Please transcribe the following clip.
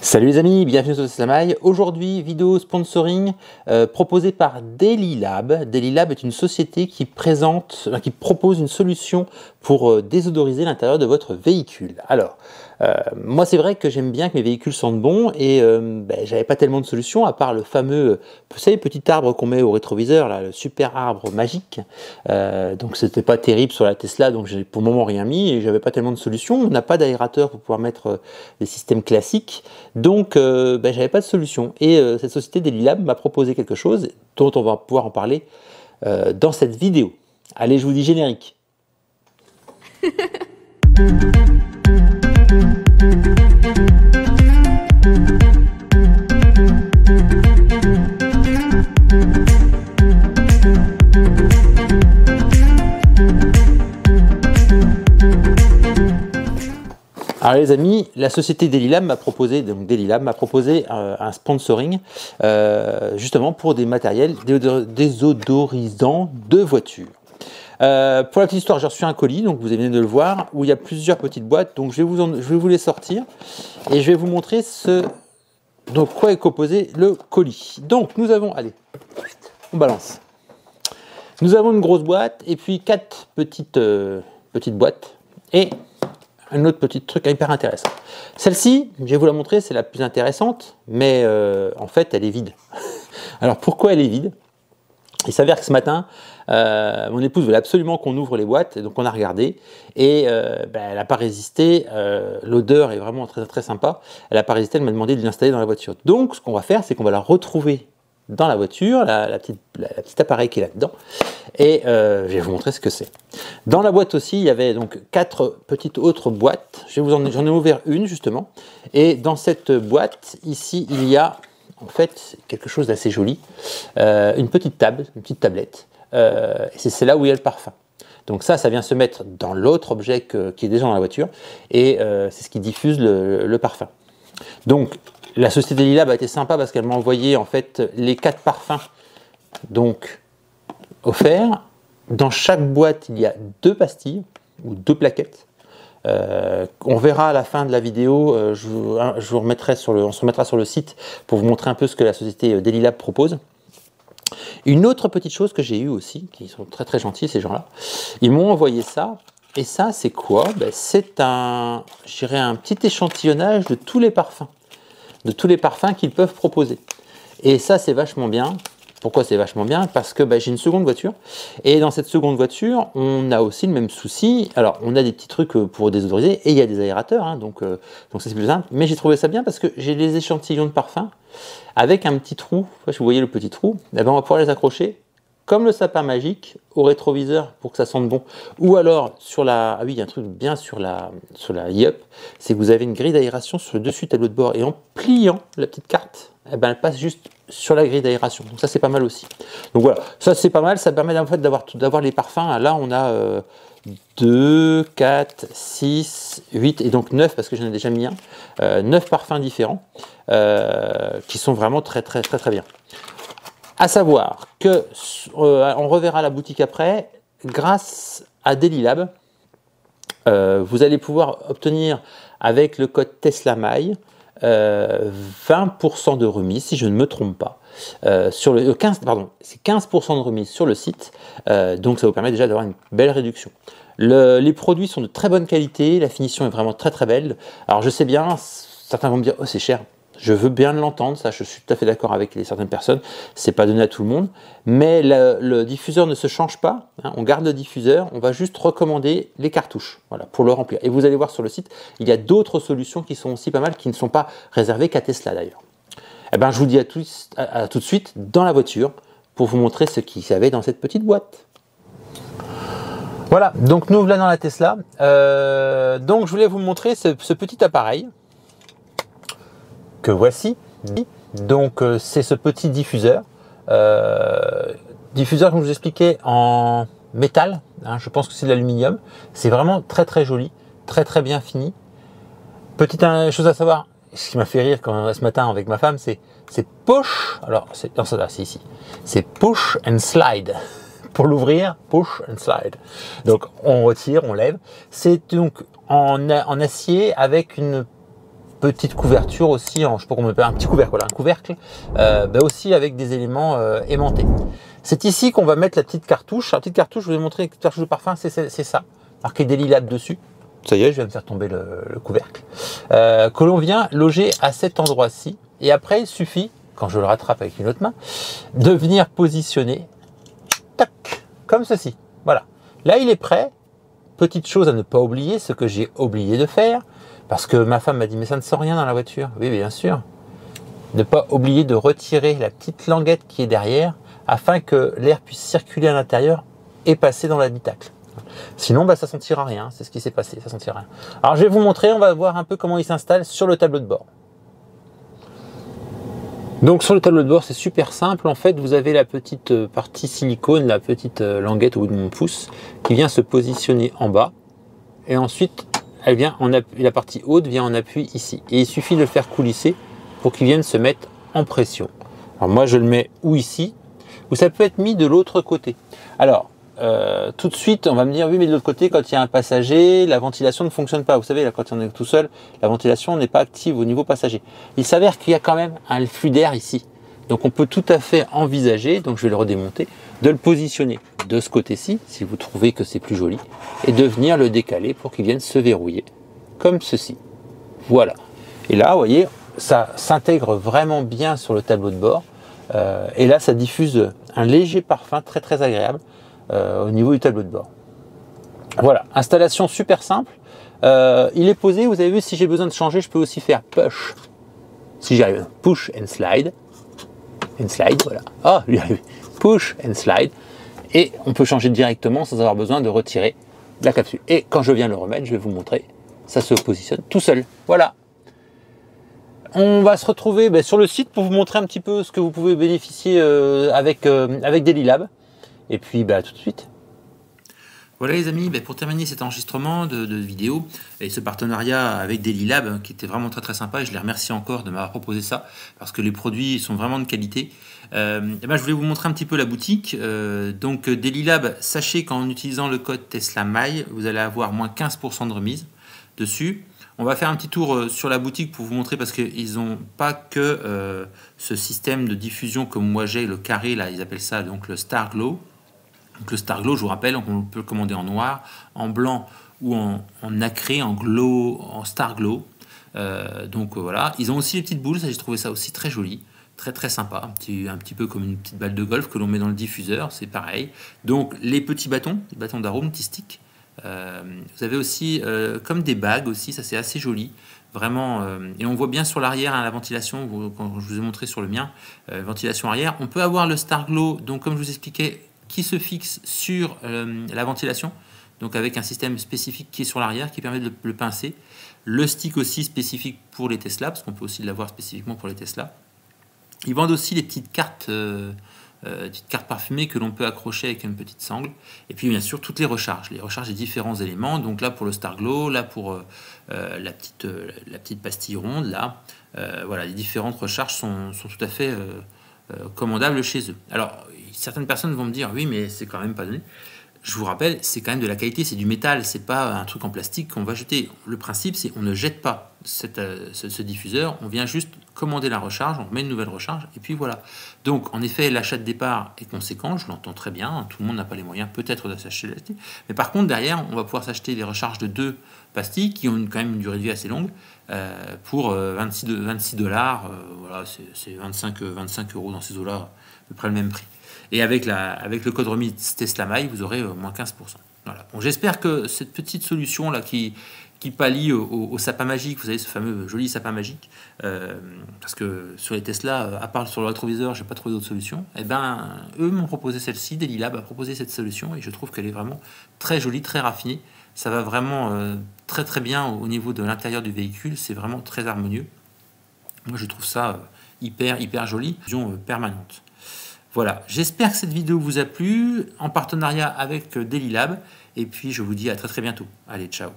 Salut les amis, bienvenue sur Tesla My. Aujourd'hui, vidéo sponsoring proposée par Delilab. Delilab est une société qui propose une solution pour désodoriser l'intérieur de votre véhicule. Alors, moi c'est vrai que j'aime bien que mes véhicules sentent bon et j'avais pas tellement de solutions à part le fameux, vous savez, petit arbre qu'on met au rétroviseur, là, le super arbre magique. Donc c'était pas terrible sur la Tesla, donc j'ai pour le moment rien mis et j'avais pas tellement de solutions. On n'a pas d'aérateur pour pouvoir mettre des systèmes classiques. Donc, j'avais pas de solution. Et cette société Delilab m'a proposé quelque chose dont on va pouvoir en parler dans cette vidéo. Allez, je vous dis générique. Alors les amis, la société Delilab m'a proposé, un sponsoring justement pour des matériels désodorisants de voiture. Pour la petite histoire, j'ai reçu un colis, donc vous venez de le voir, où il y a plusieurs petites boîtes, donc je vais vous les sortir et je vais vous montrer quoi est composé le colis. Donc nous avons, allez, on balance. Nous avons une grosse boîte et puis 4 petites boîtes et un autre petit truc hyper intéressant. Celle-ci, je vais vous la montrer, c'est la plus intéressante, mais en fait, elle est vide. Alors, pourquoi elle est vide? Il s'avère que ce matin, mon épouse voulait absolument qu'on ouvre les boîtes, et donc on a regardé, et elle n'a pas résisté, l'odeur est vraiment très, très sympa, elle n'a pas résisté, elle m'a demandé de l'installer dans la voiture. Donc, ce qu'on va faire, c'est qu'on va la retrouver dans la voiture, la petite appareil qui est là-dedans, et je vais vous montrer ce que c'est. Dans la boîte aussi, il y avait donc 4 petites autres boîtes. J'en ai ouvert une justement, et dans cette boîte ici, il y a en fait quelque chose d'assez joli, une petite table, une petite tablette, et c'est là où il y a le parfum. Donc ça vient se mettre dans l'autre objet qui est déjà dans la voiture, et c'est ce qui diffuse le parfum. Donc la société Delilab a été sympa parce qu'elle m'a envoyé en fait les 4 parfums donc offerts. Dans chaque boîte, il y a 2 pastilles ou 2 plaquettes. On verra à la fin de la vidéo, on se remettra sur le site pour vous montrer un peu ce que la société Delilab propose. Une autre petite chose que j'ai eue aussi, qui sont très très gentils ces gens-là, ils m'ont envoyé ça. Et ça, c'est quoi? C'est un petit échantillonnage de tous les parfums. Qu'ils peuvent proposer. Et ça, c'est vachement bien. Pourquoi c'est vachement bien? Parce que j'ai une seconde voiture. Et dans cette seconde voiture, on a aussi le même souci. Alors, on a des petits trucs pour désodoriser et il y a des aérateurs. Hein, donc ça, c'est plus simple. Mais j'ai trouvé ça bien parce que j'ai les échantillons de parfum avec un petit trou. Vous voyez le petit trou. On va pouvoir les accrocher comme le sapin magique au rétroviseur pour que ça sente bon. Ou alors sur la... Ah oui, il y a un truc bien sur la e-up, c'est que vous avez une grille d'aération sur le dessus tableau de bord et en pliant la petite carte, elle passe juste sur la grille d'aération. Donc ça, c'est pas mal aussi. Donc voilà, ça c'est pas mal, ça permet en fait d'avoir les parfums. Là, on a 2, 4, 6, 8 et donc 9 parce que j'en ai déjà mis un. 9 parfums différents qui sont vraiment très très très très bien. À savoir que, on reverra la boutique après, grâce à Delilab, vous allez pouvoir obtenir avec le code TESLAMY 20% de remise, si je ne me trompe pas, c'est 15% de remise sur le site, donc ça vous permet déjà d'avoir une belle réduction. Les produits sont de très bonne qualité, la finition est vraiment très très belle. Alors je sais bien, certains vont me dire « Oh c'est cher ». Je veux bien l'entendre, ça je suis tout à fait d'accord avec certaines personnes, c'est pas donné à tout le monde, mais le diffuseur ne se change pas, hein, on garde le diffuseur, on va juste recommander les cartouches, voilà, pour le remplir. Et vous allez voir sur le site, il y a d'autres solutions qui sont aussi pas mal, qui ne sont pas réservées qu'à Tesla d'ailleurs. Eh ben, je vous dis à tout de suite dans la voiture pour vous montrer ce qu'il y avait dans cette petite boîte. Voilà, donc nous voilà dans la Tesla. Donc je voulais vous montrer ce petit appareil que voici. Donc c'est ce petit diffuseur, comme je vous expliquais en métal, hein, je pense que c'est de l'aluminium, c'est vraiment très très joli, très très bien fini. Petite chose à savoir, ce qui m'a fait rire ce matin avec ma femme, c'est push, alors c'est ici, c'est push and slide. Pour l'ouvrir, push and slide. Donc on retire, on lève. C'est donc en acier avec une petite couverture aussi, je sais pas comment on appelle, un petit couvercle, voilà, un couvercle, aussi avec des éléments aimantés. C'est ici qu'on va mettre la petite cartouche. La petite cartouche, je vous ai montré, la petite cartouche de parfum, c'est ça, marqué Delilab dessus. Ça y est, je viens de faire tomber le couvercle. Que l'on vient loger à cet endroit-ci. Et après, il suffit, quand je le rattrape avec une autre main, de venir positionner, tac, comme ceci. Voilà. Là, il est prêt. Petite chose à ne pas oublier, ce que j'ai oublié de faire, parce que ma femme m'a dit, mais ça ne sent rien dans la voiture. Oui, bien sûr. Ne pas oublier de retirer la petite languette qui est derrière, afin que l'air puisse circuler à l'intérieur et passer dans l'habitacle. Sinon, ça sentira rien. C'est ce qui s'est passé, ça sentira rien. Alors, je vais vous montrer, on va voir un peu comment il s'installe sur le tableau de bord. Donc sur le tableau de bord, c'est super simple. En fait, vous avez la petite partie silicone, la petite languette au bout de mon pouce, qui vient se positionner en bas. Et ensuite, elle vient en appui, la partie haute vient en appui ici. Et il suffit de le faire coulisser pour qu'il vienne se mettre en pression. Alors moi, je le mets ou ici, ou ça peut être mis de l'autre côté. Alors, tout de suite, on va me dire, oui, mais de l'autre côté, quand il y a un passager, la ventilation ne fonctionne pas. Vous savez, là, quand on est tout seul, la ventilation n'est pas active au niveau passager. Il s'avère qu'il y a quand même un flux d'air ici. Donc, on peut tout à fait envisager, donc je vais le redémonter, de le positionner de ce côté-ci, si vous trouvez que c'est plus joli, et de venir le décaler pour qu'il vienne se verrouiller, comme ceci. Voilà. Et là, vous voyez, ça s'intègre vraiment bien sur le tableau de bord. Et là, ça diffuse un léger parfum très, très agréable. Au niveau du tableau de bord. Voilà, installation super simple. Il est posé, vous avez vu, si j'ai besoin de changer, je peux aussi faire push. Si j'y arrive, push and slide. And slide, voilà. Ah, lui arrive. Push and slide. Et on peut changer directement sans avoir besoin de retirer la capsule. Et quand je viens le remettre, je vais vous montrer, ça se positionne tout seul. Voilà. On va se retrouver sur le site pour vous montrer un petit peu ce que vous pouvez bénéficier avec Delilab. Et puis, tout de suite. Voilà les amis, pour terminer cet enregistrement de vidéo et ce partenariat avec Delilab qui était vraiment très très sympa, et je les remercie encore de m'avoir proposé ça parce que les produits sont vraiment de qualité. Je voulais vous montrer un petit peu la boutique. Donc Delilab, sachez qu'en utilisant le code TESLAMAIL, vous allez avoir moins 15% de remise dessus. On va faire un petit tour sur la boutique pour vous montrer parce qu'ils n'ont pas que ce système de diffusion comme moi j'ai, le carré là, ils appellent ça donc le Star Glow. Donc le Star Glow, je vous rappelle, on peut le commander en noir, en blanc ou en nacré, en glow, en Star Glow. Voilà. Ils ont aussi les petites boules, ça j'ai trouvé ça aussi très joli, très très sympa, un petit peu comme une petite balle de golf que l'on met dans le diffuseur, c'est pareil. Donc les petits bâtons d'arôme, petits sticks. Vous avez aussi comme des bagues aussi, ça c'est assez joli. Vraiment, et on voit bien sur l'arrière la ventilation, quand je vous ai montré sur le mien, ventilation arrière. On peut avoir le Star Glow, donc comme je vous expliquais, qui se fixe sur la ventilation, donc avec un système spécifique qui est sur l'arrière, qui permet de le pincer. Le stick aussi spécifique pour les Tesla, parce qu'on peut aussi l'avoir spécifiquement pour les Tesla. Ils vendent aussi les petites cartes parfumées que l'on peut accrocher avec une petite sangle. Et puis bien sûr toutes les recharges des différents éléments. Donc là pour le Star Glow, là pour la petite pastille ronde, là. Voilà, les différentes recharges sont tout à fait commandables chez eux. Alors certaines personnes vont me dire oui mais c'est quand même pas donné. Je vous rappelle, c'est quand même de la qualité, c'est du métal, c'est pas un truc en plastique qu'on va jeter. Le principe, c'est on ne jette pas ce diffuseur, on vient juste commander la recharge, on met une nouvelle recharge, et puis voilà. Donc, en effet, l'achat de départ est conséquent, je l'entends très bien, tout le monde n'a pas les moyens peut-être de s'acheter la pastilles, mais par contre, derrière, on va pouvoir s'acheter des recharges de 2 pastilles qui ont quand même une durée de vie assez longue, pour 26 $, voilà, c'est 25 € dans ces eaux-là, à peu près le même prix. Et avec le code remise TESLAMAIL, vous aurez moins 15%. Voilà. Bon, j'espère que cette petite solution là qui pallie au sapin magique, vous savez ce fameux joli sapin magique, parce que sur les Tesla, à part sur le rétroviseur, j'ai pas trouvé d'autre solution. Et eux m'ont proposé celle-ci, Delilab a proposé cette solution, et je trouve qu'elle est vraiment très jolie, très raffinée. Ça va vraiment très très bien au niveau de l'intérieur du véhicule, c'est vraiment très harmonieux. Moi je trouve ça hyper joli, vision permanente. Voilà, j'espère que cette vidéo vous a plu, en partenariat avec Delilab, et puis je vous dis à très très bientôt. Allez, ciao.